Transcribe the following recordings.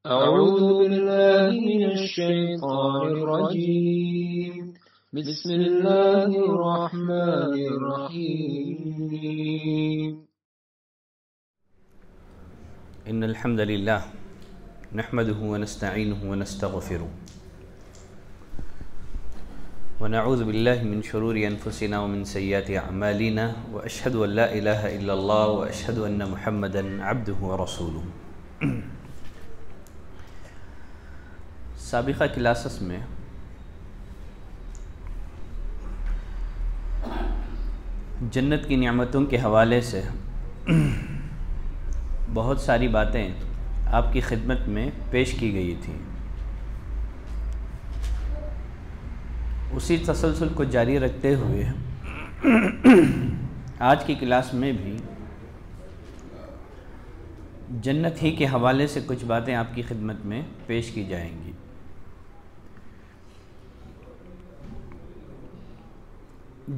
أعوذ بالله من الشيطان الرجيم بسم الله الرحمن الرحيم إن الحمد لله نحمده ونستعينه ونستغفره ونعوذ بالله من شرور أنفسنا ومن سيئات أعمالنا وأشهد أن لا إله إلا الله وأشهد أن محمدا عبده ورسوله۔ سابقہ کلاسز میں جنت کی نعمتوں کے حوالے سے بہت ساری باتیں آپ کی خدمت میں پیش کی گئی تھیں۔ اسی تسلسل کو جاری رکھتے ہوئے آج کی کلاس میں بھی جنت ہی کے حوالے سے کچھ باتیں آپ کی خدمت میں پیش کی جائیں گی۔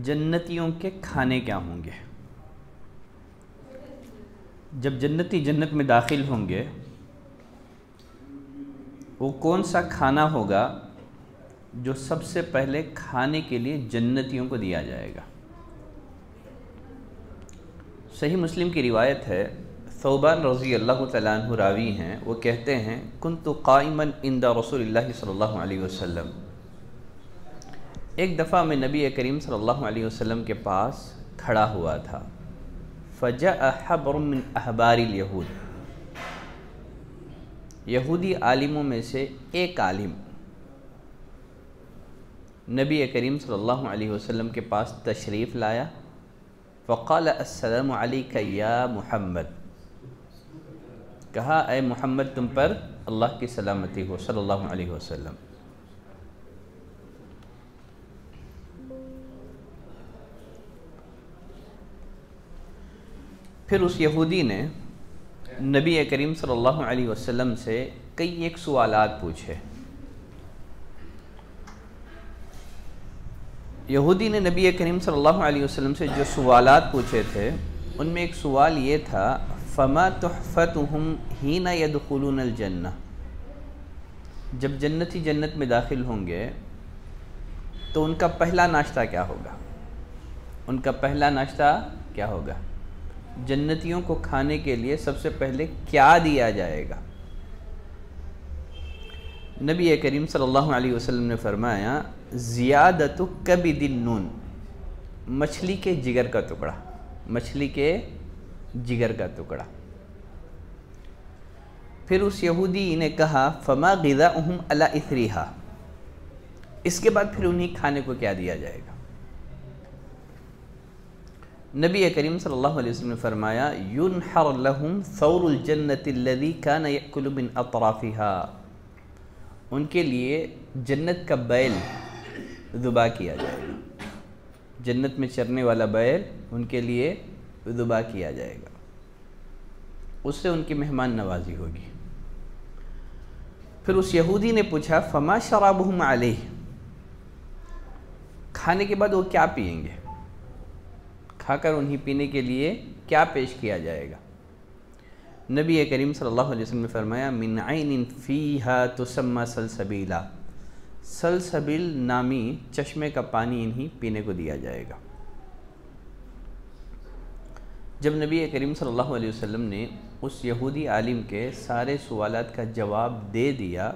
جنتیوں کے کھانے کیا ہوں گے؟ جب جنتی جنت میں داخل ہوں گے وہ کون سا کھانا ہوگا جو سب سے پہلے کھانے کے لیے جنتیوں کو دیا جائے گا؟ صحیح مسلم کی روایت ہے، ثوبان رضی اللہ تعالیٰ عنہ راوی ہیں، وہ کہتے ہیں کنت قائما عند رسول اللہ صلی اللہ علیہ وسلم، ایک دفعہ میں نبی کریم صلی اللہ علیہ وسلم کے پاس کھڑا ہوا تھا، فجاء حبر من احبار الیہود، یہودی عالموں میں سے ایک عالم نبی کریم صلی اللہ علیہ وسلم کے پاس تشریف لایا، فقال السلام علیک یا محمد، کہا اے محمد تم پر اللہ کی سلامتی ہو صلی اللہ علیہ وسلم۔ پھر اس یہودی نے نبی کریم صلی اللہ علیہ وسلم سے کئی ایک سوالات پوچھے۔ یہودی نے نبی کریم صلی اللہ علیہ وسلم سے جو سوالات پوچھے تھے ان میں ایک سوال یہ تھا فما تحفتهم حین يدخلون الجنہ، جب جنتی جنت میں داخل ہوں گے تو ان کا پہلا ناشتہ کیا ہوگا؟ ان کا پہلا ناشتہ کیا ہوگا؟ جنتیوں کو کھانے کے لیے سب سے پہلے کیا دیا جائے گا؟ نبی کریم صلی اللہ علیہ وسلم نے فرمایا زیادت کبد النون، مچھلی کے جگر کا ٹکڑا، مچھلی کے جگر کا ٹکڑا۔ پھر اس یہودی نے کہا فما غذاؤہم علی اثریہا، اس کے بعد پھر انہیں کھانے کو کیا دیا جائے گا؟ نبی کریم صلی اللہ علیہ وسلم نے فرمایا ینحر لہم ثور الجنت الذی کان یأکل من اطرافہا، ان کے لیے جنت کا بیل ذبح کیا جائے گا، جنت میں چرنے والا بیل ان کے لیے ذبح کیا جائے گا، اس سے ان کی مہمان نوازی ہوگی۔ پھر اس یہودی نے پوچھا فما شرابہم علیہ، کھانے کے بعد وہ کیا پئیں گے؟ کھا کر انہیں پینے کے لیے کیا پیش کیا جائے گا؟ نبی کریم صلی اللہ علیہ وسلم نے فرمایا من عین فیہا تسمى سلسبیلا، سلسبیل نامی چشمے کا پانی انہیں پینے کو دیا جائے گا۔ جب نبی کریم صلی اللہ علیہ وسلم نے اس یہودی عالم کے سارے سوالات کا جواب دے دیا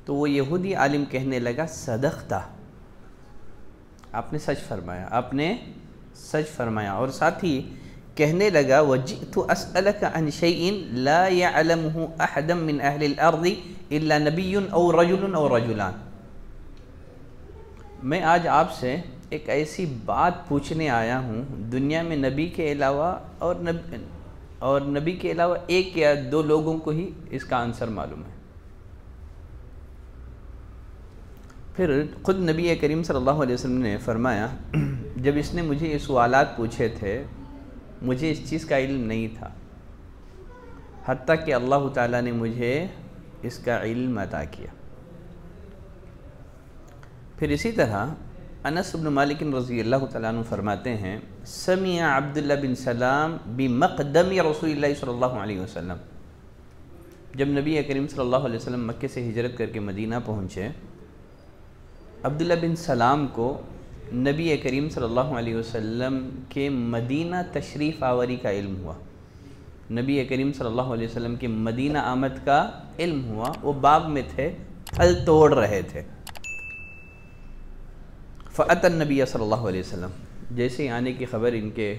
تو وہ یہودی عالم کہنے لگا صدقتا، آپ نے سچ فرمایا، آپ نے سچ فرمایا، اور ساتھ ہی کہنے لگا وَجِئْتُ أَسْأَلَكَ عَنْ شَيْءٍ لَا يَعْلَمُهُ أَحَدًا مِّنْ أَهْلِ الْأَرْضِ إِلَّا نَبِيٌّ أَوْ رَجُلٌ أَوْ رَجُلَانِ، میں آج آپ سے ایک ایسی بات پوچھنے آیا ہوں دنیا میں نبی کے علاوہ اور نبی کے علاوہ ایک یا دو لوگوں کو ہی اس کا آنسر معلوم ہے۔ پھر خود نبی کریم صلی اللہ علیہ وسلم نے فرمایا جب اس نے مجھے یہ سوالات پوچھے تھے مجھے اس چیز کا علم نہیں تھا، حتیٰ کہ اللہ تعالیٰ نے مجھے اس کا علم عطا کیا۔ پھر اسی طرح انس بن مالک رضی اللہ تعالیٰ عنہ فرماتے ہیں سمع عبداللہ بن سلام بمقدم رسول اللہ صلی اللہ علیہ وسلم، جب نبی کریم صلی اللہ علیہ وسلم مکے سے ہجرت کر کے مدینہ پہنچے، عبداللہ بن سلام کو نبی کریم صلی اللہ علیہ وسلم کے مدینہ تشریف آوری کا علم ہوا، نبی کریم صلی اللہ علیہ وسلم کے مدینہ آمد کا علم ہوا۔ وہ باغ میں تھے، پھل توڑ رہے تھے۔ فأتی النبی صلی اللہ علیہ وسلم، جیسے ہی آنے کی خبر ان کے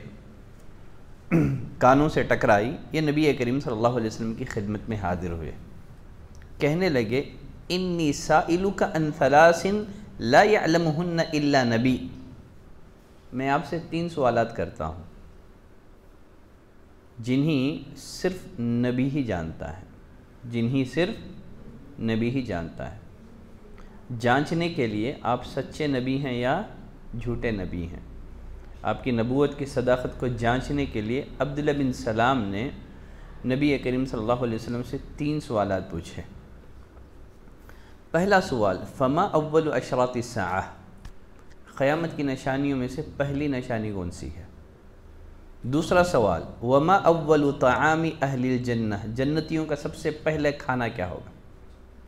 کانوں سے ٹکرائی، یہ نبی کریم صلی اللہ علیہ وسلم کی خدمت میں حاضر ہوئے، کہنے لگے انی سائلک عن ثلاث لا یعلمہن الا نبی، میں آپ سے 3 سوالات کرتا ہوں جنہیں صرف نبی ہی جانتا ہے، جنہیں صرف نبی ہی جانتا ہے۔ جانچنے کے لیے آپ سچے نبی ہیں یا جھوٹے نبی ہیں۔ آپ کی نبوت کی صداقت کو جانچنے کے لیے عبداللہ بن سلام نے نبی کریم صلی اللہ علیہ وسلم سے 3 سوالات پوچھے۔ پہلا سوال، فما اول اشراط الساعہ، قیامت کی نشانیوں میں سے پہلی نشانی کون سی ہے؟ دوسرا سوال، وما اول طعام اہل الجنہ، جنتیوں کا سب سے پہلا کھانا کیا ہوگا؟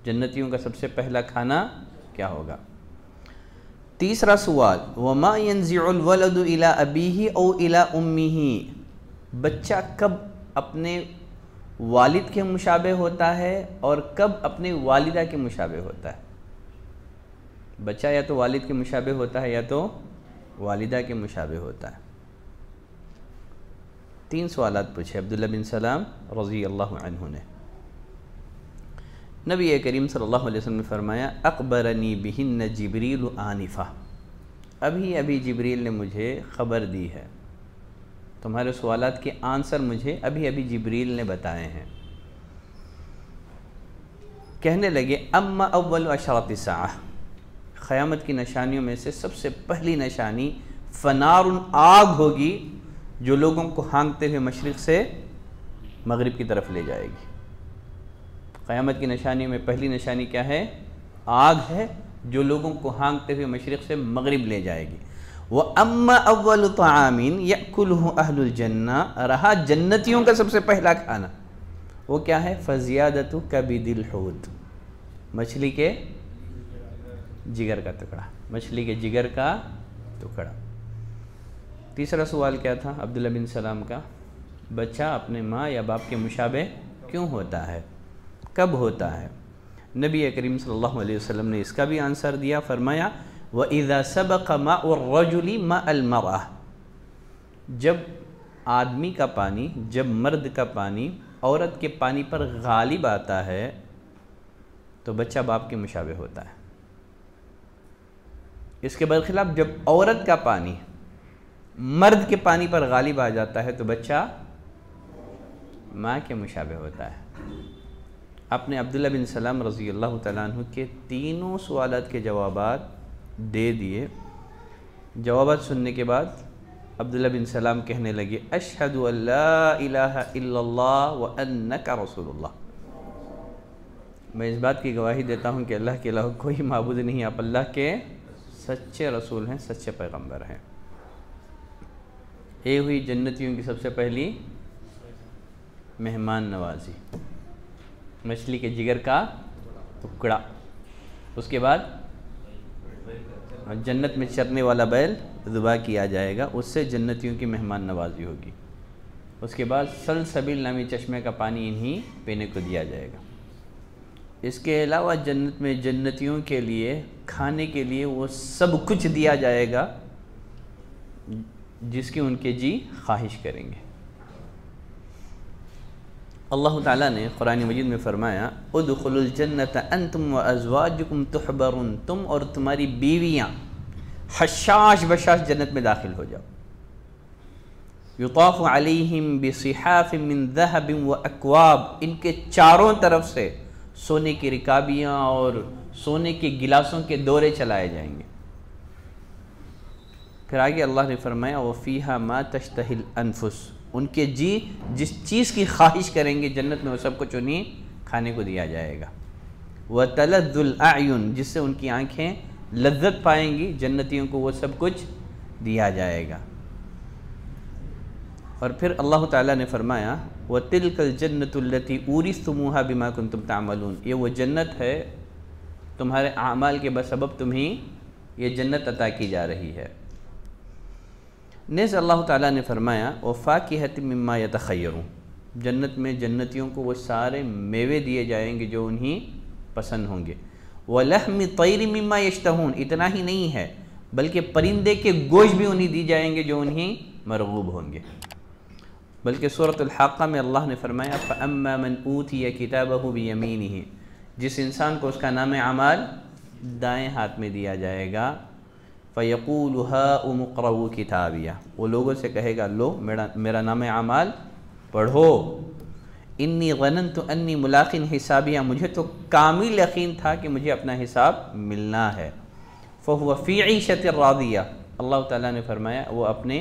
جنتیوں کا سب سے پہلا کھانا کیا ہوگا؟ تیسرا سوال، وما ينزع الولد الى ابیہ او الى امہ، بچہ کب اپنے والد کے مشابہ ہوتا ہے اور کب اپنے والدہ کے مشابہ ہوتا ہے؟ بچہ یا تو والد کے مشابہ ہوتا ہے یا تو والدہ کے مشابہ ہوتا ہے۔ 3 سوالات پوچھے عبداللہ بن سلام رضی اللہ عنہ نے۔ نبی کریم صلی اللہ علیہ وسلم نے فرمایا اخبرنی بہن جبریل آنفہ، ابھی جبریل نے مجھے خبر دی ہے، تمہارے سوالات کے آنسر مجھے ابھی جبریل نے بتائے ہیں۔ کہنے لگے اما اول اشراط الساعہ، قیامت کی نشانیوں میں سے سب سے پہلی نشانی فنار، آگ ہوگی جو لوگوں کو ہانکتے ہوئے مشرق سے مغرب کی طرف لے جائے گی۔ قیامت کی نشانیوں میں پہلی نشانی کیا ہے؟ آگ ہے جو لوگوں کو ہانکتے ہوئے مشرق سے مغرب لے جائے گی۔ وَأَمَّا أَوَّلُ طَعَامٍ يَأْكُلُهُ أَهْلُ الْجَنَّةِ، رہا جنتیوں کا سب سے پہلا کھانا، وہ کیا ہے؟ فَزِيَادَةُ كَبِدِ الْحُوتِ، مچھلی کے جگر کا ٹکڑا، مچھلی کے جگر کا ٹکڑا۔ تیسرا سوال کیا تھا عبداللہ بن سلام کا؟ بچہ اپنے ماں یا باپ کے مشابہ کیوں ہوتا ہے، کب ہوتا ہے؟ نبی کریم صلی اللہ علیہ وسلم نے اس کا بھی آنسر دیا، فرمایا وَإِذَا سَبَقَ مَاءُ الرَّجُلِ مَاءَ الْمَرْأَةِ، جب آدمی کا پانی، جب مرد کا پانی عورت کے پانی پر غالب آتا ہے تو بچہ باپ کے مشابہ ہوتا ہے۔ اس کے برخلاف جب عورت کا پانی مرد کے پانی پر غالب آ جاتا ہے تو بچہ ماں کے مشابہ ہوتا ہے۔ آپ نے عبداللہ بن سلام رضی اللہ تعالیٰ عنہ کے 3 سوالات کے جوابات دے دیے۔ جوابات سننے کے بعد عبداللہ بن سلام کہنے لگے اشہد ان لا الہ الا اللہ وانک رسول اللہ، میں اس بات کی گواہی دیتا ہوں کہ اللہ کے علاوہ کوئی معبود نہیں، آپ اللہ کے سچے رسول ہیں، سچے پیغمبر ہیں۔ یہ ہوئی جنتیوں کی سب سے پہلی مہمان نوازی، مچھلی کے جگر کا ٹکڑا۔ اس کے بعد جنت میں چرنے والا بیل ذبح کیا جائے گا، اس سے جنتیوں کی مہمان نوازی ہوگی۔ اس کے بعد سلسبیل نامی چشمے کا پانی انہیں پینے کو دیا جائے گا۔ اس کے علاوہ جنت میں جنتیوں کے لیے کھانے کے لیے وہ سب کچھ دیا جائے گا جس کی ان کے جی خواہش کریں گے۔ اللہ تعالیٰ نے قرآن مجید میں فرمایا ادخلوا الجنت انتم وازواجکم تحبرون، تم اور تمہاری بیویاں حشاش بشاش جنت میں داخل ہو جاؤ۔ یطاف علیہم بصحاف من ذہب واکواب، ان کے چاروں طرف سے سونے کی رکابیاں اور سونے کے گلاسوں کے دورے چلائے جائیں گے۔ پھر آگے اللہ نے فرمایا وفیہا ما تشتہی الانفس، ان کے جی جس چیز کی خواہش کریں گے جنت میں وہ سب کچھ انہیں کھانے کو دیا جائے گا۔ وتلذ الاعین، جس سے ان کی آنکھیں لذت پائیں گی، جنتیوں کو وہ سب کچھ دیا جائے گا۔ اور پھر اللہ تعالیٰ نے فرمایا وَتِلْكَ الْجَنَّةُ الَّتِي أُورِثْتُمُوهَا بِمَا كُنْتُمْ تَعْمَلُونَ، یہ وہ جنت ہے تمہارے اعمال کے بسبب تمہیں یہ جنت عطا کی جا رہی ہے۔ نیز اللہ تعالیٰ نے فرمایا وَفَاكِهَةٍ مِّمَّا يَتَخَيَّرُونَ، جنت میں جنتیوں کو وہ سارے میوے دیے جائیں گے جو انہیں پسند ہوں گے۔ وَلَحْمِ طَيْرٍ مِّمَّا يَشْتَهُونَ، اتنا ہی نہیں ہے بلکہ پرندے کے گوشت بھی انہیں دی جائیں گے جو انہیں مرغوب ہوں گے۔ بلکہ سورۃ الحاقہ میں اللہ نے فرمایا فَأَمَّا مَنْ أُوتِيَ كِتَابَهُ بِيَمِينِهِ، جس انسان کو اس کا نام اعمال دائیں ہاتھ میں دیا جائے گا، فَيَقُولُ هَاؤُمُ اقْرَءُوا كِتَابِيَهْ، وہ لوگوں سے کہے گا لو میرا نام اعمال پڑھو، انی ظننت انی ملاق حسابیہ، مجھے تو کامل یقین تھا کہ مجھے اپنا حساب ملنا ہے۔ فَهُوَ فِي عِيشَةٍ رَاضِيَةٍ، اللہ تعالیٰ نے فرمایا وہ اپنے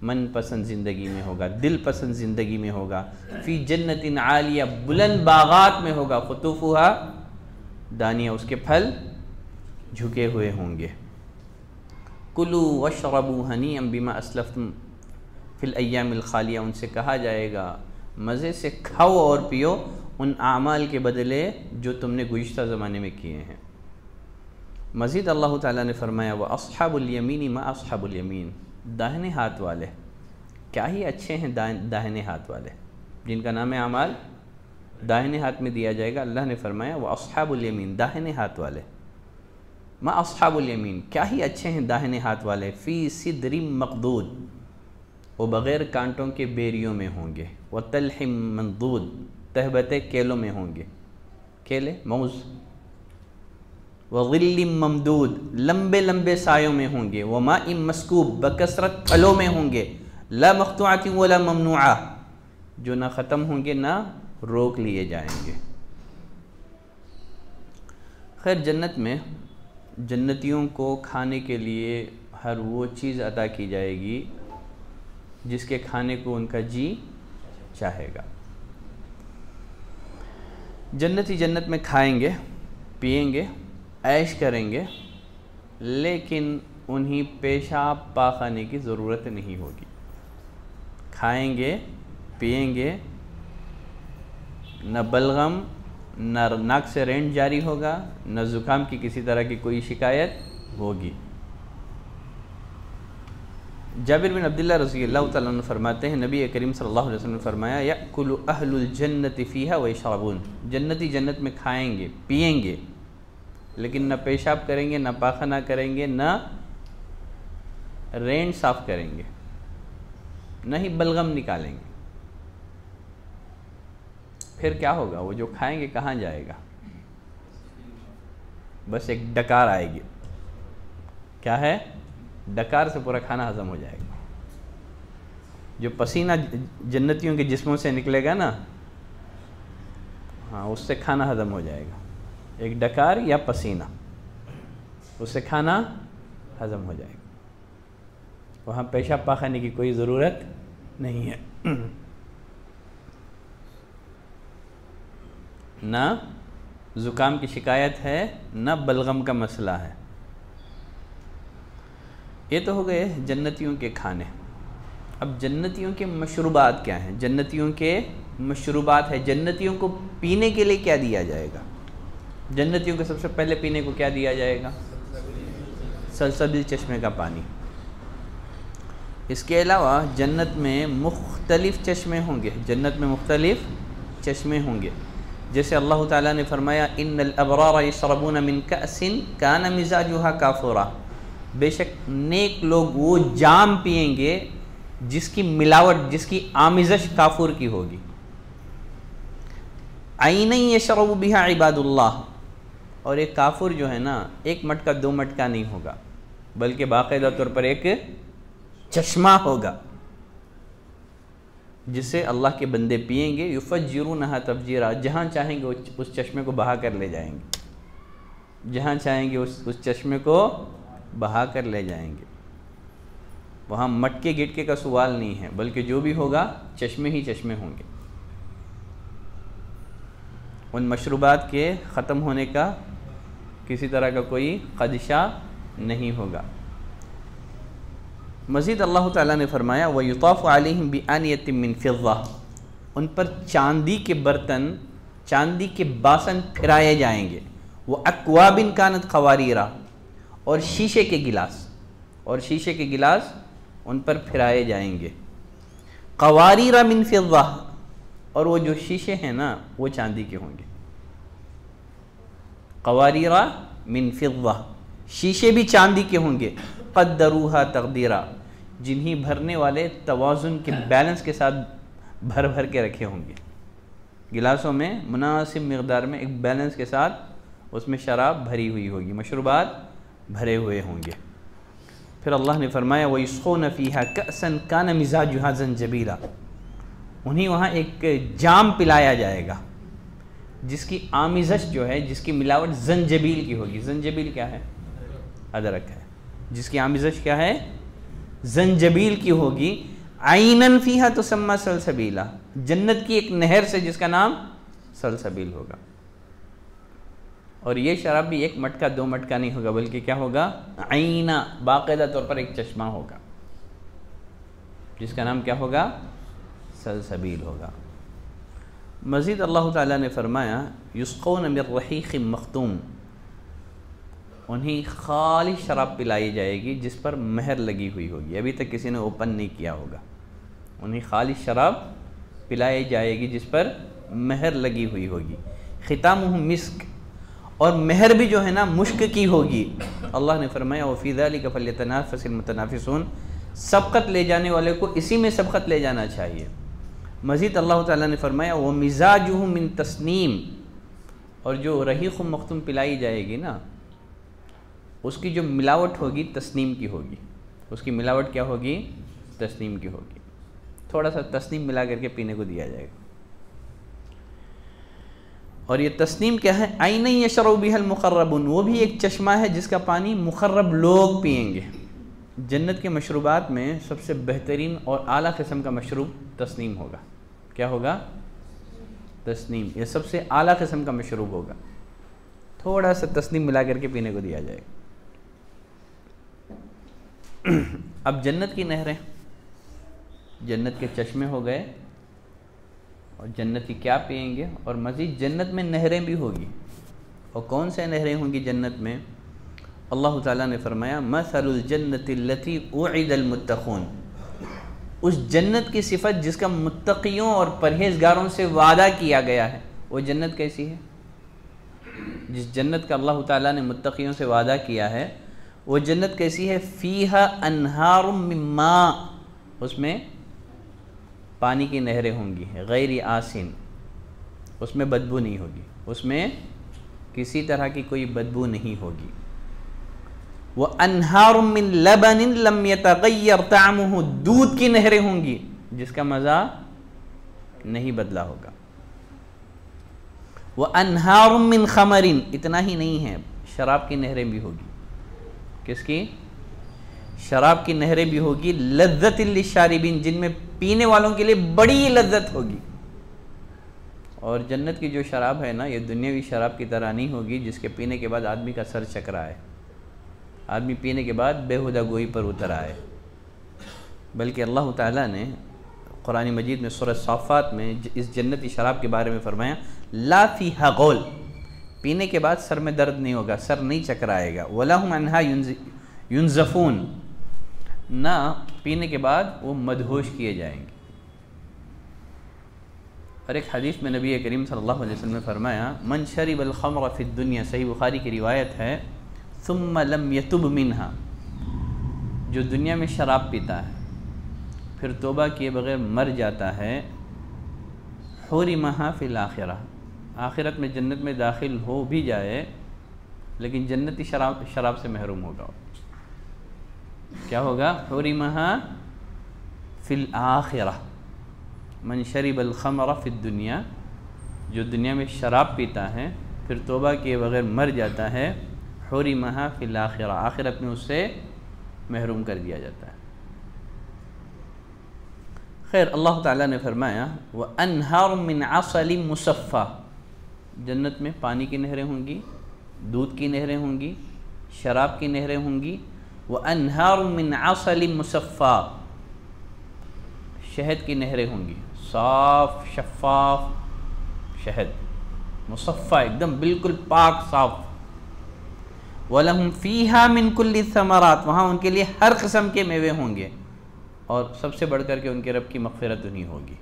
من پسند زندگی میں ہوگا، دل پسند زندگی میں ہوگا، فی جنت عالیہ، بلند باغات میں ہوگا، قطوفها دانیہ، اس کے پھل جھکے ہوئے ہوں گے۔ کلوا واشربوا ہنیئا بما اسلفتم فی الایام الخالیہ، ان سے کہا جائے گا مزے سے کھاؤ اور پیو ان اعمال کے بدلے جو تم نے گزشتہ زمانے میں کیے ہیں۔ مزید اللہ تعالیٰ نے فرمایا وَأَصْحَابُ الْيَمِينِ مَا أَصْحَابُ الْيَمِينِ، داہنے ہاتھ والے کیا ہی اچھے ہیں داہنے ہاتھ والے، جن کا نام اعمال داہنے ہاتھ میں دیا جائے گا۔ اللہ نے فرمایا وَأَصْحَابُ الْيَمِينِ، داہنے ہاتھ والے، مَا أَصْحَابُ الْيَمِينِ، کیا ہی اچھے ہیں داہنے ہاتھ والے، فِي سِدْرٍ مَّقْضُودٍ، وہ بغیر کانٹوں کے بیریوں میں ہوں گے، وَطَلْحٍ مَّنضُودٍ، تہبتے کیلوں میں ہوں گے، کیلے موز، وَظِلٍّ مَّمْدُودٍ، لمبے لمبے سایوں میں ہوں گے، وَمَاءٍ مَّسْكُوبٍ، بکثرت پھلوں میں ہوں گے، لَا مَقْطُوعَةٍ وَلَا مَمْنُوعَةٍ، جو نہ ختم ہوں گے نہ روک لیے جائیں گے۔ خیر جنت میں جنتیوں کو کھانے کے لیے ہر وہ چیز عطا کی جائے گی جس کے کھانے کو ان کا جی چاہے گا۔ جنتی جنت میں کھائیں گے، پئیں گے، عیش کریں گے، لیکن انہیں پیشاب پاخانے کی ضرورت نہیں ہوگی۔ کھائیں گے، پئیں گے، نہ بلغم، نہ ناک سے رینٹ جاری ہوگا، نہ زکام کی کسی طرح کی کوئی شکایت ہوگی۔ جابر بن عبداللہ رضی اللہ تعالیٰ عنہ فرماتے ہیں نبی کریم صلی اللہ علیہ وسلم نے فرمایا یأکل اہل الجنت فیہا ویشربون، جنتی جنت میں کھائیں گے، پئیں گے، لیکن نہ پیشاب کریں گے، نہ پاخانہ کریں گے، نہ رینٹ صاف کریں گے، نہ ہی بلغم نکالیں گے۔ پھر کیا ہوگا؟ وہ جو کھائیں گے کہاں جائے گا؟ بس ایک ڈکار آئے گی۔ کیا ہے؟ ڈکار سے پورا کھانا ہضم ہو جائے گا۔ جو پسینہ جنتیوں کے جسموں سے نکلے گا نا، ہاں اس سے کھانا ہضم ہو جائے گا۔ ایک ڈکار یا پسینہ، اس سے کھانا ہضم ہو جائے گا۔ وہاں پیشاب پاخانے کی کوئی ضرورت نہیں ہے، نہ زکام کی شکایت ہے، نہ بلغم کا مسئلہ ہے۔ یہ تو ہو گئے جنتیوں کے کھانے۔ اب جنتیوں کے مشروبات کیا ہیں؟ جنتیوں کے مشروبات ہے، جنتیوں کو پینے کے لیے کیا دیا جائے گا؟ جنتیوں کو سب سے پہلے پینے کو کیا دیا جائے گا؟ سلسبیل چشمے کا پانی۔ اس کے علاوہ جنت میں مختلف چشمے ہوں گے، جنت میں مختلف چشمے ہوں گے، جیسے اللہ تعالیٰ نے فرمایا ان الابرار یشربون من کأس کان مزاجها کافورا، بے شک نیک لوگ وہ جام پئیں گے جس کی ملاوٹ، جس کی آمیزش کافور کی ہوگی۔ عینا یشرب بها عباد اللہ، اور ایک کافر جو ہے نا ایک مٹکا دو مٹکا نہیں ہوگا، بلکہ باقاعدہ طور پر ایک چشمہ ہوگا جسے اللہ کے بندے پئیں گے، یفجرونہا تفجیرا، جہاں چاہیں گے اس چشمے کو بہا کر لے جائیں گے، جہاں چاہیں گے اس چشمے کو بہا کر لے جائیں گے۔ وہاں مٹکے گٹکے کا سوال نہیں ہے، بلکہ جو بھی ہوگا چشمے ہی چشمے ہوں گے۔ ان مشروبات کے ختم ہونے کا کسی طرح کا کوئی خدشہ نہیں ہوگا۔ مزید اللہ تعالیٰ نے فرمایا وَيُطَافُ عَلَيْهِمْ بِآنِيَةٍ مِّن فِضَّةٍ، ان پر چاندی کے برتن، چاندی کے باسن پھرائے جائیں گے، وہ اکواب کانت قواریرا، اور شیشے کے گلاس، اور شیشے کے گلاس ان پر پھرائے جائیں گے، قواریرا من فضہ، اور وہ جو شیشے ہیں نا وہ چاندی کے ہوں گے، قواریرا من فضہ، شیشے بھی چاندی کے ہوں گے، قدروہا تقدیرا، جنہیں بھرنے والے توازن کے بیلنس کے ساتھ بھر بھر کے رکھے ہوں گے، گلاسوں میں مناسب مقدار میں ایک بیلنس کے ساتھ اس میں شراب بھری ہوئی ہوگی، مشروبات بھرے ہوئے ہوں گے۔ پھر اللہ نے فرمایا وَيُسْقَوْنَ فِيهَا كَأْسًا كَانَ مِزَاجُهَا زَنْجَبِيلًا، انہیں وہاں ایک جام پلایا جائے گا جس کی آمیزش جو ہے، جس کی ملاوٹ زنجبیل کی ہوگی۔ زنجبیل کیا ہے؟ ادرک ہے، جس کی آمیزش کیا ہے؟ زنجبیل کی ہوگی۔ عَيْنًا فِيهَا تُسَمَّى سَلْسَبِيلًا، جنت کی ایک نہر سے جس کا نام سلسبیل ہوگا۔ اور یہ شراب بھی ایک مٹکا دو مٹکا نہیں ہوگا، بلکہ کیا ہوگا؟ عینا، باقاعدہ طور پر ایک چشمہ ہوگا جس کا نام کیا ہوگا؟ سلسبیل ہوگا۔ مزید اللہ تعالیٰ نے فرمایا یسقون من رحیق مختوم، انہیں خالص شراب پلائی جائے گی جس پر مہر لگی ہوئی ہوگی، ابھی تک کسی نے اوپن نہیں کیا ہوگا، انہیں خالص شراب پلائی جائے گی جس پر مہر لگی ہوئی ہوگی۔ ختامہ مسک، اور مہر بھی جو ہے نا مشک کی ہوگی۔ اللہ نے فرمایا وفی ذلک فلیتنافس المتنافسون، سبقت لے جانے والے کو اسی میں سبقت لے جانا چاہیے۔ مزید اللہ تعالیٰ نے فرمایا ومزاجہ من تسنیم، اور جو رحیق مختوم پلائی جائے گی نا اس کی جو ملاوٹ ہوگی تسنیم کی ہوگی، اس کی ملاوٹ کیا ہوگی؟ تسنیم کی ہوگی، تھوڑا سا تسنیم ملا کر کے پینے کو دیا جائے گا۔ اور یہ تسنیم کیا ہے؟ عین یشرب بها المقربون، وہ بھی ایک چشمہ ہے جس کا پانی مقرب لوگ پئیں گے۔ جنت کے مشروبات میں سب سے بہترین اور اعلیٰ قسم کا مشروب تسنیم ہوگا۔ کیا ہوگا؟ تسنیم، یہ سب سے اعلیٰ قسم کا مشروب ہوگا، تھوڑا سا تسنیم ملا کر کے پینے کو دیا جائے گا۔ اب جنت کی نہریں، جنت کے چشمے ہو گئے، اور جنتی کیا پئیں گے، اور مزید جنت میں نہریں بھی ہوگی۔ اور کون سے نہریں ہوں گی جنت میں؟ اللہ تعالیٰ نے فرمایا مثل الجنت التي وعد المتقون، اس جنت کی صفت جس کا متقیوں اور پرہیزگاروں سے وعدہ کیا گیا ہے، وہ جنت کیسی ہے؟ جس جنت کا اللہ تعالیٰ نے متقیوں سے وعدہ کیا ہے وہ جنت کیسی ہے؟ فیہا انہار من ماء، اس میں پانی کی نہریں ہوں گی، غیر آسن، اس میں بدبو نہیں ہوگی، اس میں کسی طرح کی کوئی بدبو نہیں ہوگی۔ وَأَنْهَارٌ مِّن لَبَنٍ لَمْ يَتَغَيَّرْ طَعْمُهُ، دودھ کی نہریں ہوں گی جس کا مزہ نہیں بدلا ہوگا۔ وَأَنْهَارٌ مِّن خَمَرٍ، اتنا ہی نہیں ہے، شراب کی نہریں بھی ہوگی۔ کس کی؟ شراب کی نہریں بھی ہوگی، لذت للشاربین، جن میں پینے والوں کے لیے بڑی لذت ہوگی۔ اور جنت کی جو شراب ہے نا یہ دنیاوی شراب کی طرح نہیں ہوگی جس کے پینے کے بعد آدمی کا سر چکرائے، آدمی پینے کے بعد بےہودہ گوئی پر اتر آئے، بلکہ اللہ تعالیٰ نے قرآن مجید میں سورہ صافات میں اس جنتی شراب کے بارے میں فرمایا لا فیہا غول، پینے کے بعد سر میں درد نہیں ہوگا، سر نہیں چکرائے گا۔ وَلَهُمْ عَنْهَا يُنزَفُونَ، نہ پینے کے بعد وہ مدہوش کیے جائیں گے۔ اور ایک حدیث میں نبی کریم صلی اللہ علیہ وسلم نے فرمایا من شرب الخمر فی الدنیا، صحیح بخاری کی روایت ہے، ثم لم يتب منها، جو دنیا میں شراب پیتا ہے پھر توبہ کیے بغیر مر جاتا ہے، حرمها فی الآخرہ، آخرت میں جنت میں داخل ہو بھی جائے لیکن جنتی شراب سے محروم ہوگا۔ کیا ہوگا؟ حرمها فی الآخرہ، من شرب الخمر فی الدنیا، جو دنیا میں شراب پیتا ہے پھر توبہ کیے بغیر مر جاتا ہے، حرمها فی الآخرہ، آخرت میں اس سے محروم کر دیا جاتا ہے۔ خیر، اللہ تعالیٰ نے فرمایا وَأَنْهَارٌ مِّنْ عَسَلٍ مُصَفًّى، جنت میں پانی کی نہریں ہوں گی، دودھ کی نہریں ہوں گی، شراب کی نہریں ہوں گی۔ وَأَنْهَارٌ مِّنْ عَسَلٍ مُصَفًّى، شہد کی نہریں ہوں گی، صاف شفاف شہد، مصفہ ایک دم بالکل پاک صاف۔ وَلَهُمْ فِيهَا مِنْ كُلِّ الثَّمَرَاتِ، وہاں ان کے لیے ہر قسم کے میوے ہوں گے، اور سب سے بڑھ کر کے ان کے رب کی مغفرت انہیں ہوگی۔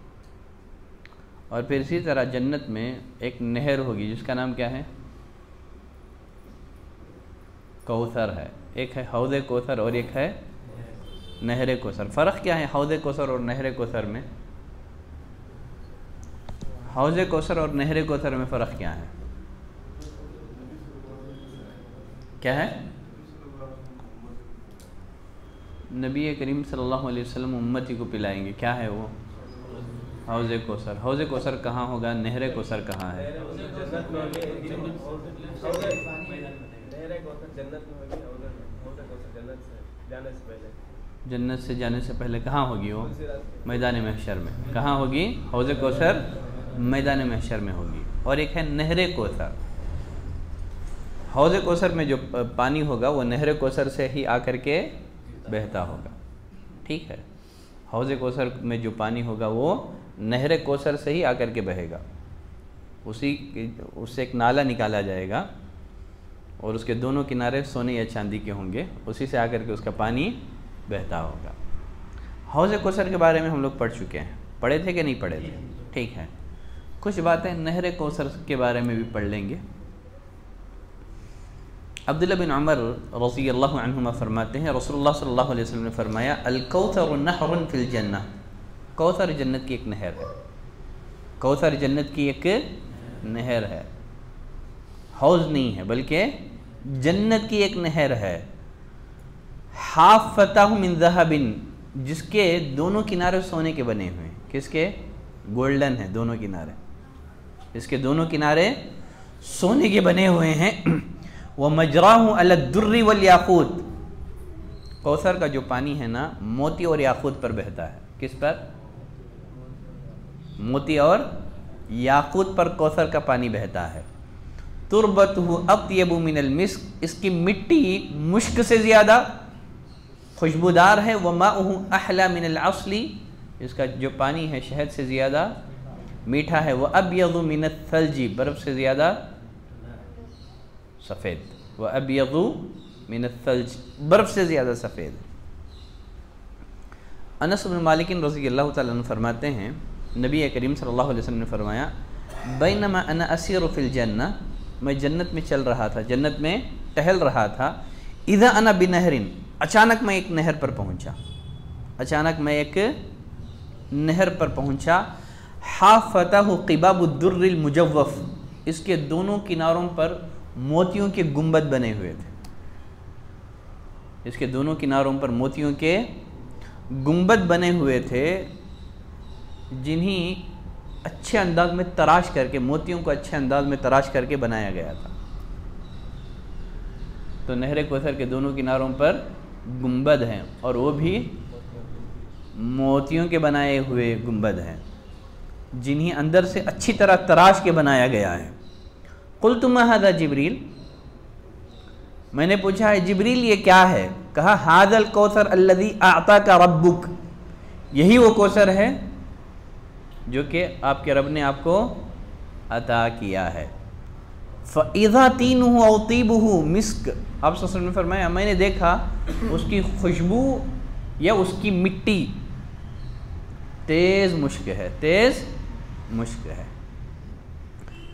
اور پھر اسی طرح جنت میں ایک نہر ہوگی جس کا نام کیا ہے؟ کوثر ہے۔ ایک ہے حوض کوثر اور ایک ہے نہر کوثر۔ فرق کیا ہے حوض کوثر اور نہر کوثر میں؟ حوض کوثر اور نہر کوثر میں فرق کیا ہے؟ کیا ہے؟ نبی کریم صلی اللہ علیہ وسلم امتی کو پلائیں گے، کیا ہے وہ؟ حوض کوثر۔ حوض کوثر کہاں ہوگا؟ نہر کوثر کہاں ہے؟ جنت سے جانے سے پہلے کہاں ہوگی وہ؟ میدان محشر میں۔ کہاں ہوگی؟ حوض کوثر میدان محشر میں ہوگی۔ اور ایک ہے نہر کوثر۔ حوض کوثر میں جو پانی ہوگا وہ نہر کوثر سے ہی آ کر کے بہتا ہوگا، ٹھیک ہے؟ حوض کوثر میں جو پانی ہوگا وہ نہر کوثر سے ہی آ کر کے بہے گا، اس سے ایک نالا نکالا جائے گا اور اس کے دونوں کنارے سونے یا چاندی کے ہوں گے، اسی سے آ کر کے اس کا پانی بہتا ہوگا۔ حوض کوثر کے بارے میں ہم لوگ پڑھ چکے ہیں، پڑھے تھے کہ نہیں پڑھے تھے؟ ٹھیک ہے، کچھ باتیں نہر کوثر کے بارے میں بھی پڑھ لیں گے۔ عبداللہ بن عمر رضی اللہ عنہما فرماتے ہیں رسول اللہ صلی اللہ علیہ وسلم نے فرمایا الکوثر نہر فی الجنہ، کوثر جنت کی ایک نہر ہے، کوثر جنت کی ایک نہر ہے، حوض نہیں ہے بلکہ جنت کی ایک نہر ہے۔ حافتہ من ذہب، جس کے دونوں کنارے سونے کے بنے ہوئے ہیں۔ کس کے؟ گولڈن ہے دونوں کنارے، اس کے دونوں کنارے سونے کے بنے ہوئے ہیں۔ وَمَجْرَاهُ عَلَى الدُّرِّ وَالْيَاقُوتِ، کوثر کا جو پانی ہے نا موتی اور یاقوت پر بہتا ہے۔ کس پر؟ موتی اور یاقوت پر کوثر کا پانی بہتا ہے۔ تُرْبَتُهُ أَطْيَبُ مِنَ الْمِسْكِ، اس کی مٹی مشک سے زیادہ خوشبودار ہے۔ وَمَاؤُهُ أَحْلَى مِنَ الْعَصْلِ، اس کا جو پانی ہے شہد سے زیادہ میٹھا ہے۔ وَأَبْيَضُ مِنَ الثَّلْجِ، برف سے زیادہ سفید۔ وَأَبْيَضُ مِنَ الثَّلْجِ، برف سے زیادہ سفید۔ انس بن مالک رضی اللہ تعالیٰ عنہ فرماتے ہیں نبی کریم صلی اللہ علیہ وسلم نے فرمایا بینما انا اسیر فی الجنہ، میں جنت میں چل رہا تھا، جنت میں ٹہل رہا تھا۔ اذا انا بنہر، اچانک میں ایک نہر پر پہنچا، اچانک میں ایک نہر پر پہنچا۔ حافتہ قباب الدر المجوف، اس کے دونوں کناروں پر موتیوں کے گنبد بنے ہوئے تھے، اس کے دونوں کناروں پر موتیوں کے گنبد بنے ہوئے تھے، جنہیں اچھے انداز میں تراش کر کے، موتیوں کو اچھے انداز میں تراش کر کے بنایا گیا تھا۔ تو نہر کوثر کے دونوں کناروں پر گنبد ہیں اور وہ بھی موتیوں کے بنائے ہوئے گنبد ہیں، جنہیں اندر سے اچھی طرح تراش کے بنایا گیا ہے۔ قلت ما ھذا جبریل، میں نے پوچھا ہے جبریل یہ کیا ہے؟ کہا ھذا الکوثر الذی اعطاک ربک، یہی وہ کوثر ہے جو کہ آپ کے رب نے آپ کو عطا کیا ہے۔ فَإِذَا طِينُهُ أَوْ طِيبُهُ مِسْک، آپ صلی اللہ علیہ وسلم نے فرمایا میں نے دیکھا اس کی خوشبو یا اس کی مٹی تیز مشک ہے، تیز مشک ہے۔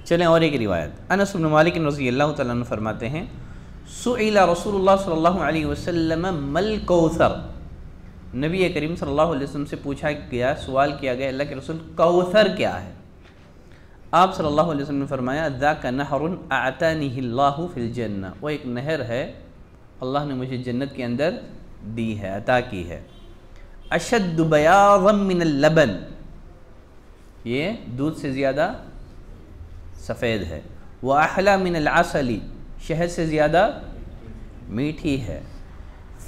چلیں اور ایک روایت، انس بن مالک رضی اللہ تعالیٰ عنہ فرماتے ہیں سئل رسول اللہ صلی اللہ علیہ وسلم مل کوثر، نبی کریم صلی اللہ علیہ وسلم سے پوچھا گیا، سوال کیا گیا اللہ کے رسول کوثر کیا ہے؟ آپ صلی اللہ علیہ وسلم نے فرمایا ذاک نہر اعطانیہ اللہ فی الجنہ، وہ ایک نہر ہے اللہ نے مجھے جنت کے اندر دی ہے، عطا کی ہے۔ اشد بیاضا من اللبن، یہ دودھ سے زیادہ سفید ہے۔ واحلی من العسل، شہد سے زیادہ میٹھی ہے۔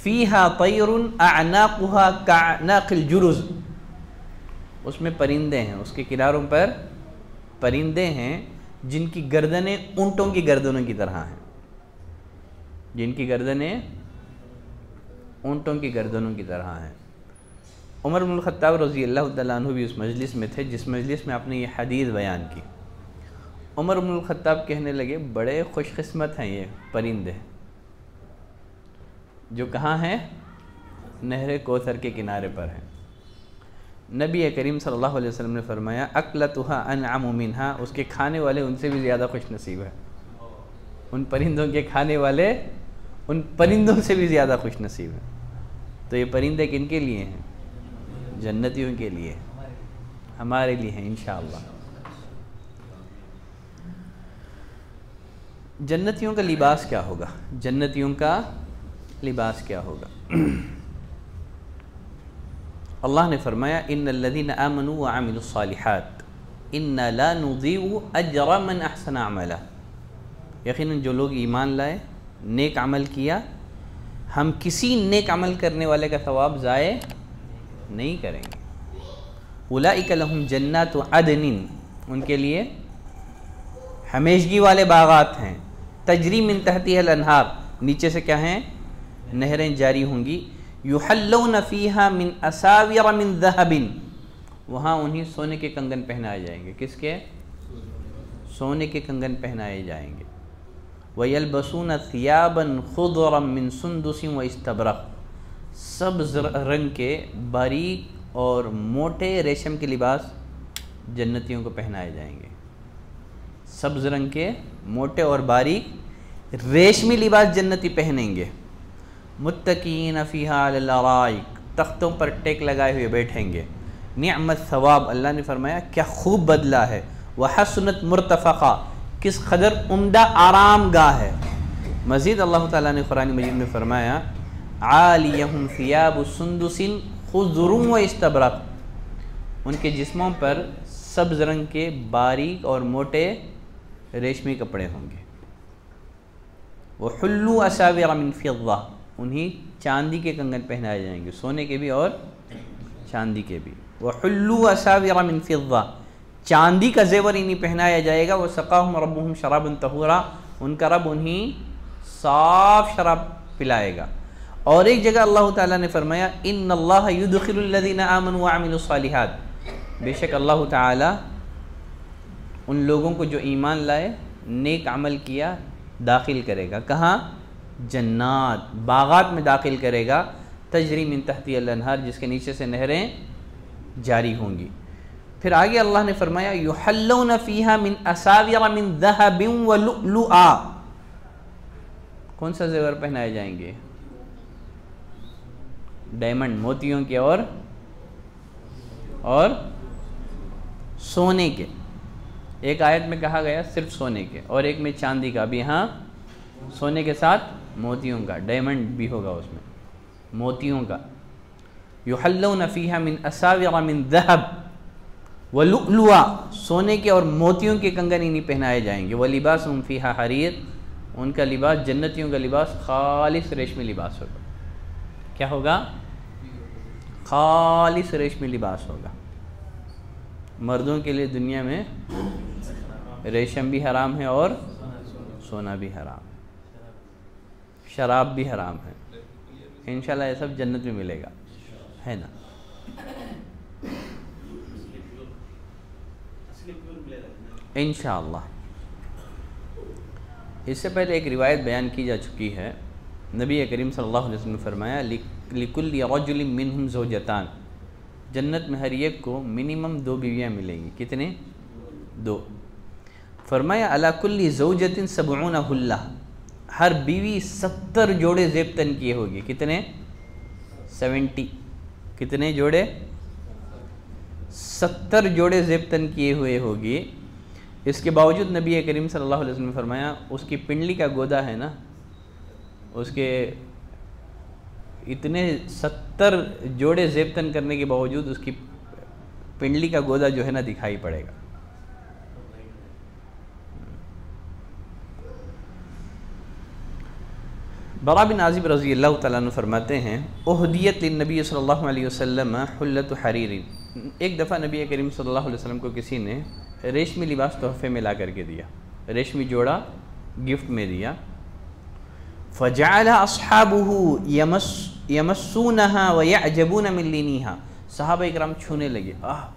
فیہا طیر اعناقها کاعناق الجرز، اس میں پرندے ہیں، اس کے کناروں پر پرندے ہیں جن کی گردنیں اونٹوں کی گردنوں کی طرح ہیں، جن کی گردنیں اونٹوں کی گردنوں کی طرح ہیں۔ عمر بن الخطاب رضی اللہ تعالیٰ عنہ بھی اس مجلس میں تھے جس مجلس میں آپ نے یہ حدیث بیان کی۔ عمر بن الخطاب کہنے لگے بڑے خوش قسمت ہیں یہ پرندے جو کہاں ہیں؟ نہر کوثر کے کنارے پر ہیں۔ نبی کریم صلی اللہ علیہ وسلم نے فرمایا اکلتھا انعم منہا، اس کے کھانے والے ان سے بھی زیادہ خوش نصیب ہیں۔ ان پرندوں کے کھانے والے ان پرندوں سے بھی زیادہ خوش نصیب ہیں۔ تو یہ پرندے کن کے لیے ہیں؟ جنتیوں کے لیے، ہمارے لیے ہیں انشاءاللہ۔ جنتیوں کا لباس کیا ہوگا؟ جنتیوں کا لباس کیا ہوگا؟ اللہ نے فرمایا ان الذین آمنوا وعملوا الصالحات انا لا نضیع اجر من احسن عملا، یقیناً جو لوگ ایمان لائے، نیک عمل کیا، ہم کسی نیک عمل کرنے والے کا ثواب ضائع نہیں کریں گے۔ اولئک لہم جنات عدن، ان کے لیے ہمیشگی والے باغات ہیں، تجری من تحتها الانہار، نیچے سے کیا ہیں؟ نہریں جاری ہوں گی، یحلون فیہا من اساور من ذہب، وہاں انہیں سونے کے کنگن پہنائے جائیں گے۔ کس کے؟ سونے کے کنگن پہنائے جائیں گے۔ وَيَلْبَسُونَ ثِيَابًا خُضْرًا مِّن سُنْدُسٍ وَإِسْتَبْرَقٍ، سبز رنگ کے باریک اور موٹے ریشم کے لباس جنتیوں کو پہنائے جائیں گے۔ سبز رنگ کے موٹے اور باریک ریشمی لباس جنتی پہنیں گے۔ متکئین فیہا علی الارائک، تختوں پر ٹیک لگائے ہوئے بیٹھیں گے۔ نعم الثواب، اللہ نے فرمایا کیا خوب بدلہ ہے۔ وحسنت مرتفقہ، کس قدر عمدہ آرام گاہ ہے۔ مزید اللہ تعالیٰ نے قرآن مجید میں فرمایا عالیہم ثیاب سندس خضر واستبرق، ان کے جسموں پر سبز رنگ کے باریک اور موٹے ریشمی کپڑے ہوں گے۔ وحلوا اساور من فضہ، انہیں چاندی کے کنگن پہنائے جائیں گے، سونے کے بھی اور چاندی کے بھی۔ وحلوا اساور من فضہ، چاندی کا زیور انہیں پہنایا جائے گا۔ وسقاہم ربہم شرابا طہورا، ان کا رب انہیں صاف شراب پلائے گا۔ اور ایک جگہ اللہ تعالیٰ نے فرمایا ان اللہ یدخل الذین آمنوا وعملوا الصالحات، بے شک اللہ تعالیٰ ان لوگوں کو جو ایمان لائے، نیک عمل کیا، داخل کرے گا۔ کہاں؟ جنات، باغات میں داخل کرے گا، تجری من تحتی الانہار، جس کے نیچے سے نہریں جاری ہوں گی۔ پھر آگے اللہ نے فرمایا یحلون فیہا من اساور من ذہب ولؤلؤا، کون سا زیور پہنائے جائیں گے؟ ڈائمنڈ، موتیوں کے اور سونے کے۔ ایک آیت میں کہا گیا صرف سونے کے، اور ایک میں چاندی کا بھی، ہاں سونے کے ساتھ موتیوں کا، ڈائمنڈ بھی ہوگا اس میں، موتیوں کا۔ یحلون فیہا من اساور من ذہب ولؤلؤا، سونے کے اور موتیوں کے کنگن انہیں پہنائے جائیں گے۔ ولباسہم فیہا حریر، ان کا لباس، جنتیوں کا لباس خالص ریشمی لباس ہوگا۔ کیا ہوگا؟ خالص ریشمی لباس ہوگا۔ مردوں کے لیے دنیا میں ریشم بھی حرام ہے اور سونا بھی حرام ہے، شراب بھی حرام ہے۔ انشاءاللہ یہ سب جنت میں ملے گا، ہے نا؟ انشاءاللہ۔ اس سے پہلے ایک روایت بیان کی جا چکی ہے، نبی کریم صلی اللہ علیہ وسلم نے فرمایا لِكُلِّ رَجُلٍ مِّنْهُمْ زَوْجَتَانِ، جنت میں ہر ایک کو منیمم 2 بیویاں ملیں گی۔ کتنے؟ 2۔ فرمایا عَلَى كُلِّ زَوْجَةٍ 70 حُلَّةٍ، ہر بیوی 70 جوڑے زیب تن کیے ہوگی۔ کتنے؟ 70۔ کتنے جوڑے؟ 70 جوڑے زیب تن کیے ہوئے ہوگی۔ اس کے باوجود نبی کریم صلی اللہ علیہ وسلم نے فرمایا اس کی پنڈلی کا گودا ہے نا، اس کے اتنے 70 جوڑے زیب تن کرنے کے باوجود اس کی پنڈلی کا گودا جو ہے نا دکھائی پڑے گا۔ برا بن عازب رضی اللہ تعالیٰ عنہ فرماتے ہیں اہدیت للنبی صلی اللہ علیہ وسلم حلت حریر، ایک دفعہ نبی کریم صلی اللہ علیہ وسلم کو کسی نے ریشمی لباس تحفے میں لا کر کے دیا، ریشمی جوڑا گفٹ میں دیا۔ فجعل اصحابہ یمسونہا ویعجبون من لینیہا، صحابہ اکرام چھونے لگے،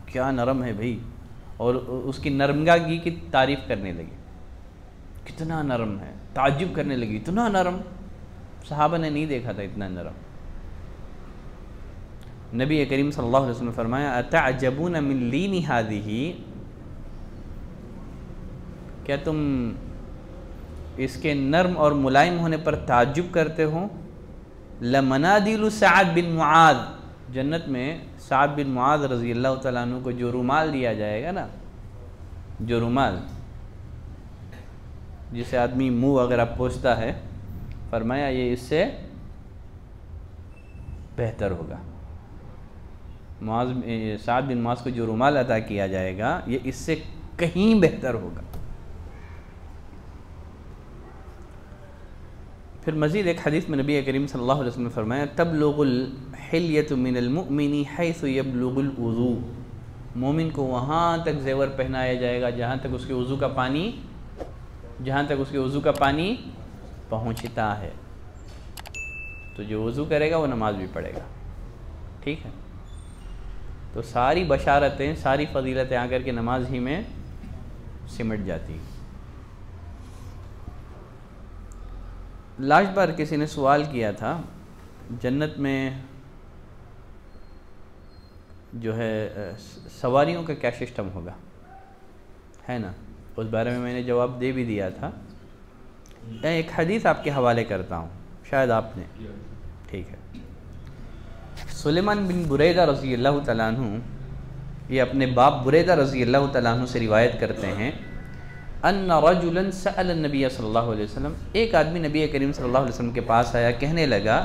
کیا نرم ہے بھئی، اور اس کی نرمگی کی تعریف کرنے لگے، کتنا نرم ہے، تعجب کرنے لگی، اتنا نرم، صحابہ نے نہیں دیکھا تھا اتنا نرم۔ نبی کریم صلی اللہ علیہ وسلم نے فرمایا اتعجبون من لین ہذہ، کیا تم اس کے نرم اور ملائم ہونے پر تعجب کرتے ہو؟ لمنادل سعد بن معاذ، جنت میں سعد بن معاذ رضی اللہ تعالیٰ عنہ کو جو رومال دیا جائے گا نا، جو رومال جسے آدمی منہ وغیرہ پوچھتا ہے، فرمایا یہ اس سے بہتر ہوگا۔ سعد بن معاذ کو جو رومال عطا کیا جائے گا یہ اس سے کہیں بہتر ہوگا۔ پھر مزید ایک حدیث میں نبی کریم صلی اللہ علیہ وسلم نے فرمایا تبلغ الحلیۃ من المؤمن حیث یبلغ الوضوء، مومن کو وہاں تک زیور پہنایا جائے گا جہاں تک اس کے وضو کا پانی پہنچتا ہے۔ تو جو وضو کرے گا وہ نماز بھی پڑھے گا، ٹھیک ہے؟ تو ساری بشارتیں، ساری فضیلتیں آ کر کے نماز ہی میں سمٹ جاتی۔ لاسٹ بار کسی نے سوال کیا تھا جنت میں جو ہے سواریوں کا کیا سسٹم ہوگا، ہے نا؟ اس بارے میں میں نے جواب دے بھی دیا تھا۔ میں ایک حدیث آپ کے حوالے کرتا ہوں، شاید آپ نے، ٹھیک ہے؟ سلیمان بن بریدہ رضی اللہ تعالیٰ عنہ، یہ اپنے باپ بریدہ رضی اللہ تعالیٰ عنہ سے روایت کرتے ہیں ان رجلا سأل النبی صلی اللہ علیہ وسلم، ایک آدمی نبی کریم صلی اللہ علیہ وسلم کے پاس آیا، کہنے لگا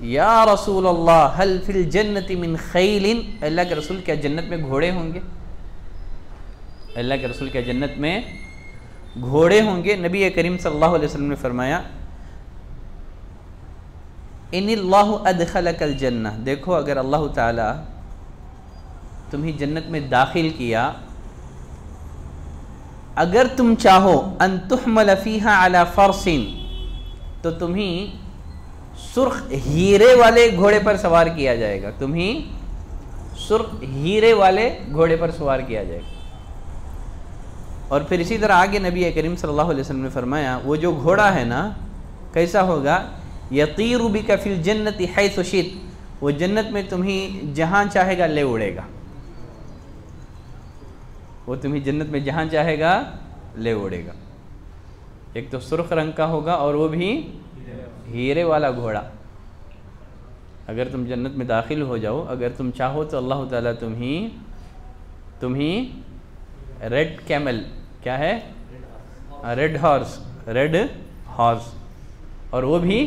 یا رسول اللہ هل فی الجنت من خیل، اللہ کے رسول کیا جنت میں گھوڑے ہوں گے؟ اللہ کے رسول کیا جنت میں گھوڑے ہوں گے؟ نبی کریم صلی اللہ علیہ وسلم نے فرمایا ان اللہ ادخلک الجنہ، دیکھو اگر اللہ تعالی تمہیں جنت میں داخل کیا، اگر تم چاہو ان تحمل فیہا علی فرس، تو تمہیں سرخ ہیرے والے گھوڑے پر سوار کیا جائے گا، تمہیں سرخ ہیرے والے گھوڑے پر سوار کیا جائے گا۔ اور پھر اسی طرح آگے نبی کریم صلی اللہ علیہ وسلم نے فرمایا وہ جو گھوڑا ہے نا کیسا ہوگا؟ یطیر بک فی الجنت حیث شئت، وہ جنت میں تمہیں جہاں چاہے گا لے اڑے گا، وہ تمہیں جنت میں جہاں چاہے گا لے اڑے گا۔ ایک تو سرخ رنگ کا ہوگا اور وہ بھی ہیرے والا گھوڑا۔ اگر تم جنت میں داخل ہو جاؤ، اگر تم چاہو تو اللہ تعالیٰ تمہیں ریڈ کیمل، کیا ہے؟ ریڈ ہارس، اور وہ بھی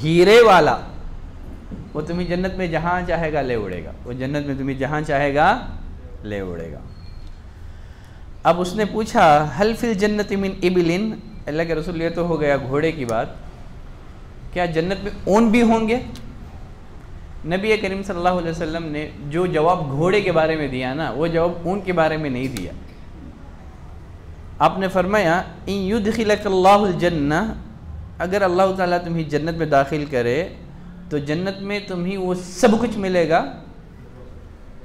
ہیرے والا، وہ تمہیں جنت میں جہاں چاہے گا لے اڑے گا، وہ جنت میں تمہیں جہاں چاہے گا لے اڑے گا۔ اب اس نے پوچھا حل فی الجنت من ابل، اللہ کے رسول یہ تو ہو گیا گھوڑے کی بات، کیا جنت میں اونٹ بھی ہوں گے؟ نبی کریم صلی اللہ علیہ وسلم نے جو جواب گھوڑے کے بارے میں دیا نا، وہ جواب اونٹ کے بارے میں نہیں دیا۔ آپ نے فرمایا ان یدخلک اللہ الجنہ، اگر اللہ تعالیٰ تمہیں جنت میں داخل کرے تو جنت میں تمہیں وہ سب کچھ ملے گا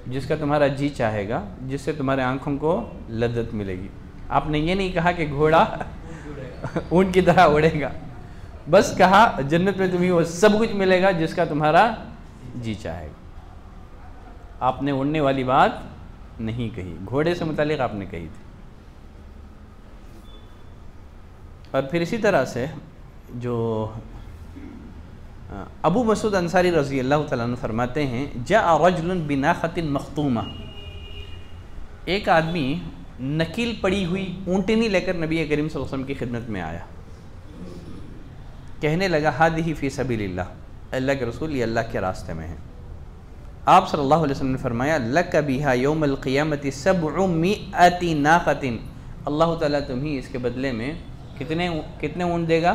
جس کا تمہارا جی چاہے گا، جس سے تمہارے آنکھوں کو لذت ملے گی۔ آپ نے یہ نہیں کہا کہ گھوڑا اونٹ کی طرح اڑے گا، بس کہا جنت میں تمہیں وہ سب کچھ ملے گا جس کا تمہارا جی چاہے گا۔ آپ نے اڑنے والی بات نہیں کہی، گھوڑے سے متعلق آپ نے کہی تھی۔ اور پھر اسی طرح سے جو ابو مسعود انصاری رضی اللہ تعالیٰ عنہ فرماتے ہیں جاء رجل بناخۃ مختومہ، ایک آدمی نکیل پڑی ہوئی اونٹنی لے کر نبی کریم صلی اللہ علیہ وسلم کی خدمت میں آیا، کہنے لگا ہذہ فی سبیل اللہ، اللہ کے رسول یہ اللہ کے راستے میں ہے۔ آپ صلی اللہ علیہ وسلم نے فرمایا لک بہا یوم القیامت 700 ناقۃ، اللہ تعالیٰ تمہیں اس کے بدلے میں کتنے اونٹ دے گا؟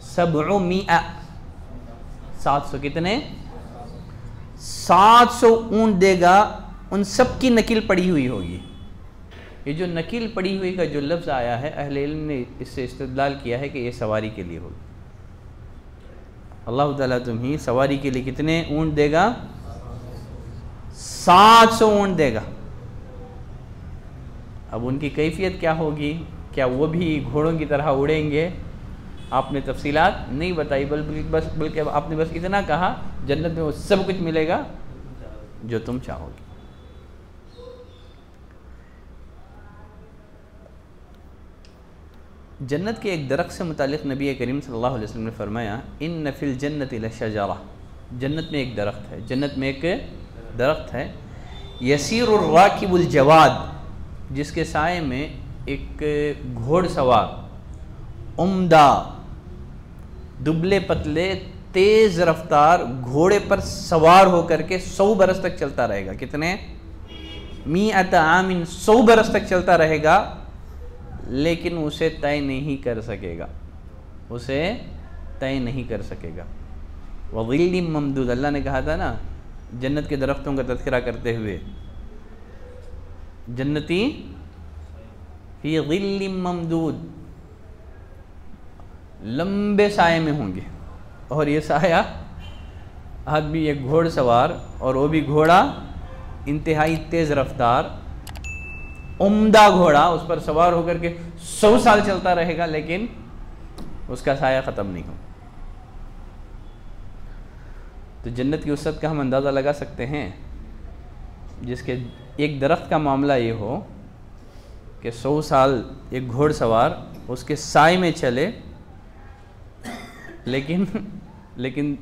700، 700 کتنے؟ 700 اونٹ دے گا، ان سب کی نکیل پڑی ہوئی ہوگی۔ یہ جو نکیل پڑی ہوئی کا جو لفظ آیا ہے، اہل علم نے اس سے استدلال کیا ہے کہ یہ سواری کے لیے ہوگی۔ اللہ تعالیٰ تمہیں سواری کے لیے کتنے اونٹ دے گا؟ 700 اونٹ دے گا۔ اب ان کی کیفیت کیا ہوگی؟ کیا وہ بھی گھوڑوں کی طرح اڑیں گے؟ آپ نے تفصیلات نہیں بتائی، بلکہ آپ نے بس اتنا کہا جنت میں وہ سب کچھ ملے گا جو تم چاہو گے۔ جنت کے ایک درخت سے متعلق نبی کریم صلی اللہ علیہ وسلم نے فرمایا ان فی الجنت لشجرہ، جنت میں ایک درخت ہے، جنت میں ایک درخت ہے، یسیر الراکب الجواد، جس کے سائے میں ایک گھوڑ سوار عمدہ دبلے پتلے تیز رفتار گھوڑے پر سوار ہو کر کے 100 برس تک چلتا رہے گا۔ کتنے؟ 100 عام، 100 برس تک چلتا رہے گا، لیکن اسے طے نہیں کر سکے گا، اسے طے نہیں کر سکے گا۔ وظل ممدود، اللہ نے کہا تھا نا جنت کے درختوں کا تذکرہ کرتے ہوئے، جنتی فی ظل ممدود، لمبے سائے میں ہوں گے، اور یہ سایہ آدمی ایک گھوڑ سوار، اور وہ بھی گھوڑا انتہائی تیز رفتار عمدہ گھوڑا، اس پر سوار ہو کر کے 100 سال چلتا رہے گا، لیکن اس کا سایہ ختم نہیں ہو۔ تو جنت کی وسعت کا ہم اندازہ لگا سکتے ہیں، جس کے ایک درخت کا معاملہ یہ ہو کہ 100 سال ایک گھوڑ سوار اس کے سائے میں چلے، لیکن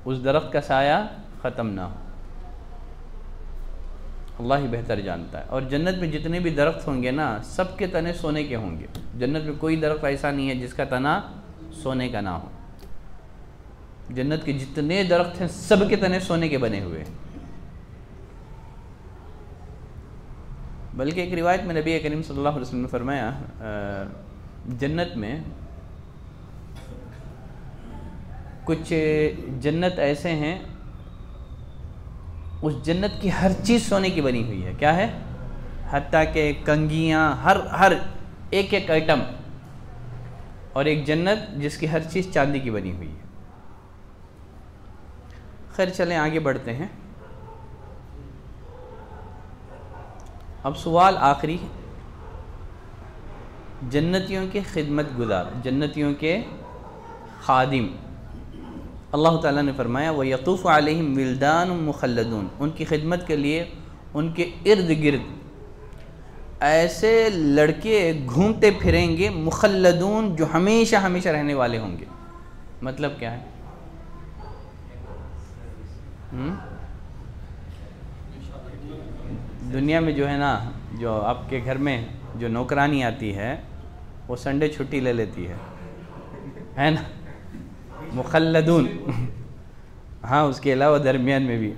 اس درخت کا سایہ ختم نہ ہو۔ اللہ ہی بہتر جانتا ہے۔ اور جنت میں جتنے بھی درخت ہوں گے نا، سب کے تنے سونے کے ہوں گے۔ جنت میں کوئی درخت ایسا نہیں ہے جس کا تنا سونے کا نہ ہو۔ جنت کے جتنے درخت ہیں سب کے تنے سونے کے بنے ہوئے ہیں۔ بلکہ ایک روایت میں نبی کریم صلی اللہ علیہ وسلم نے فرمایا جنت میں کچھ جنت ایسے ہیں، اس جنت کی ہر چیز سونے کی بنی ہوئی ہے۔ کیا ہے؟ حتیٰ کہ کنگھیاں، ہر ایک آئٹم، اور ایک جنت جس کی ہر چیز چاندی کی بنی ہوئی ہے۔ خیر چلیں آگے بڑھتے ہیں۔ اب سوال آخری، جنتیوں کے خدمت گزار، جنتیوں کے خادم، اللہ تعالیٰ نے فرمایا وَيَطُوفُ عَلَيْهِمْ وِلْدَانٌ مُخَلَّدُونَ، ان کی خدمت کے لیے ان کے ارد گرد ایسے لڑکے گھومتے پھریں گے، مخلدون، جو ہمیشہ ہمیشہ رہنے والے ہوں گے۔ مطلب کیا ہے؟ دنیا میں جو ہے نا، جو آپ کے گھر میں جو نوکرانی آتی ہے وہ سنڈے چھٹی لے لیتی ہے نا، مخلدون۔ ہاں، اس کے علاوہ درمیان میں بھی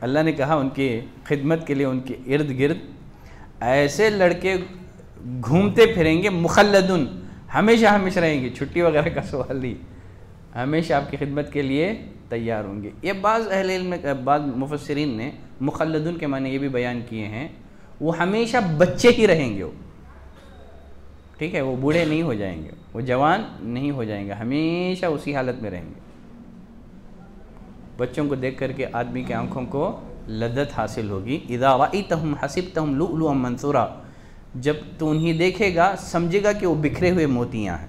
اللہ نے کہا ان کی خدمت کے لیے ان کے ارد گرد ایسے لڑکے گھومتے پھریں گے، مخلدون، ہمیشہ ہمیشہ رہیں گے، چھٹی وغیرہ کا سوال نہیں، ہمیشہ آپ کی خدمت کے لیے تیار ہوں گے۔ یہ بعض اہل علم، بعض مفسرین نے مخلدون کے معنی یہ بھی بیان کیے ہیں، وہ ہمیشہ بچے ہی رہیں گے، ٹھیک ہے، وہ بوڑھے نہیں ہو جائیں گے، وہ جوان نہیں ہو جائیں گے، ہمیشہ اسی حالت میں رہیں گے۔ بچوں کو دیکھ کر کے آدمی کے آنکھوں کو لذت حاصل ہوگی۔ اذا رأیتہم حسبتہم لؤلؤا منثورا، جب تو انہیں دیکھے گا سمجھے گا کہ وہ بکھرے ہوئے موتیاں ہیں۔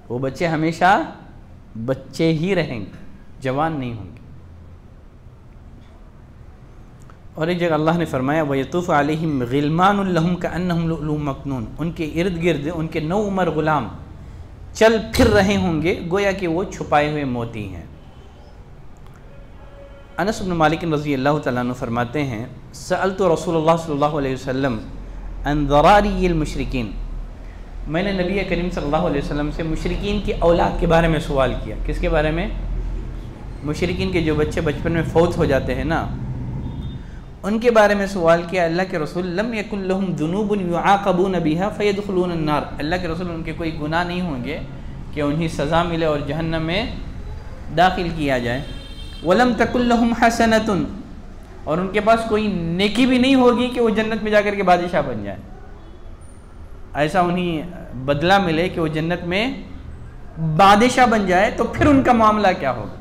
وہ بچے ہمیشہ بچے ہی رہیں گے، جوان نہیں ہوں گے۔ اور ایک جگہ اللہ نے فرمایا وَيَطُوفُ عَلَيْهِمْ غِلْمَانٌ لَهُمْ كَأَنَّهُمْ لُؤْلُؤٌ مَكْنُونٌ، ان کے ارد گرد ان کے نو عمر غلام چل پھر رہے ہوں گے گویا کہ وہ چھپائے ہوئے موتی ہیں۔ انس بن مالک رضی اللہ تعالیٰ عنہ فرماتے ہیں سألت رسول اللہ صلی اللہ علیہ وسلم عن ذراری المشرکین، میں نے نبی کریم صلی اللہ علیہ وسلم سے مشرکین کی اولاد کے بارے میں سوال کیا۔ کس کے بارے میں؟ مشرکین کے جو بچے بچپن میں فوت ہو جاتے ہیں نا، ان کے بارے میں سوال کیا۔ اللہ کے رسول لم یکن لہم ذنوب یعاقبون بها فیدخلون النار، اللہ کے رسول ان کے کوئی گناہ نہیں ہوں گے کہ انہیں سزا ملے اور جہنم میں داخل کیا جائے۔ ولم تکن لہم حسنۃ، اور ان کے پاس کوئی نیکی بھی نہیں ہوگی کہ وہ جنت میں جا کر کے بادشاہ بن جائے، ایسا انہیں بدلہ ملے کہ وہ جنت میں بادشاہ بن جائے تو پھر ان کا معاملہ کیا ہوگا؟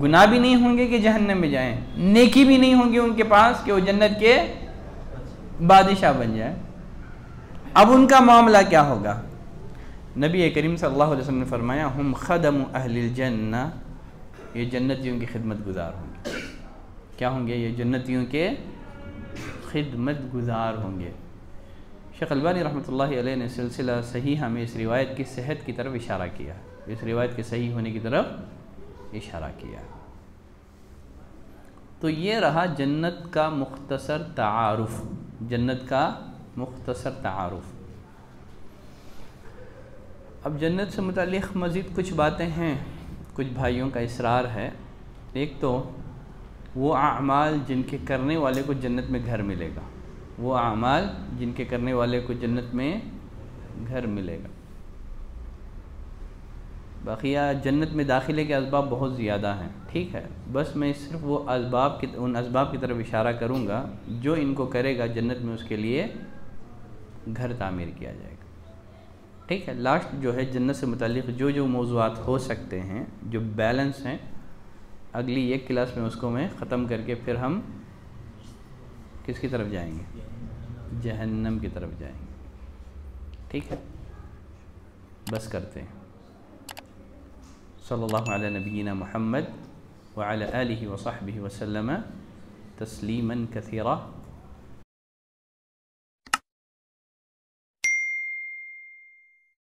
گناہ بھی نہیں ہوں گے کہ جہنم میں جائیں، نیکی بھی نہیں ہوں گی ان کے پاس کہ وہ جنت کے بادشاہ بن جائے. اب ان کا معاملہ کیا ہوگا؟ نبی کریم صلی اللہ علیہ وسلم نے فرمایا ہم خدم اہل الجنہ، یہ جنتیوں کی خدمت گزار ہوں گے. کیا ہوں گے؟ یہ جنتیوں کے خدمت گزار ہوں گے. شیخ البانی رحمۃ اللہ علیہ نے سلسلہ صحیحہ میں اس روایت کی صحت کی طرف اشارہ کیا، اس روایت کے صحیح ہونے کی طرف اشارہ کیا. تو یہ رہا جنت کا مختصر تعارف، جنت کا مختصر تعارف. اب جنت سے متعلق مزید کچھ باتیں ہیں، کچھ بھائیوں کا اصرار ہے. ایک تو وہ اعمال جن کے کرنے والے کو جنت میں گھر ملے گا، وہ اعمال جن کے کرنے والے کو جنت میں گھر ملے گا. بقیہ جنت میں داخلے کے اسباب بہت زیادہ ہیں، ٹھیک ہے، بس میں صرف وہ ان اسباب کی طرف اشارہ کروں گا جو ان کو کرے گا جنت میں اس کے لیے گھر تعمیر کیا جائے گا. ٹھیک ہے. لاسٹ جو ہے جنت سے متعلق جو موضوعات ہو سکتے ہیں، جو بیلنس ہیں، اگلی ایک کلاس میں اس کو میں ختم کر کے پھر ہم کس کی طرف جائیں گے؟ جہنم کی طرف جائیں گے. ٹھیک ہے، بس کرتے ہیں. صلی اللہ علی نبینا محمد وعلی آلہ وصحبہ وسلم تسلیما کثیرا.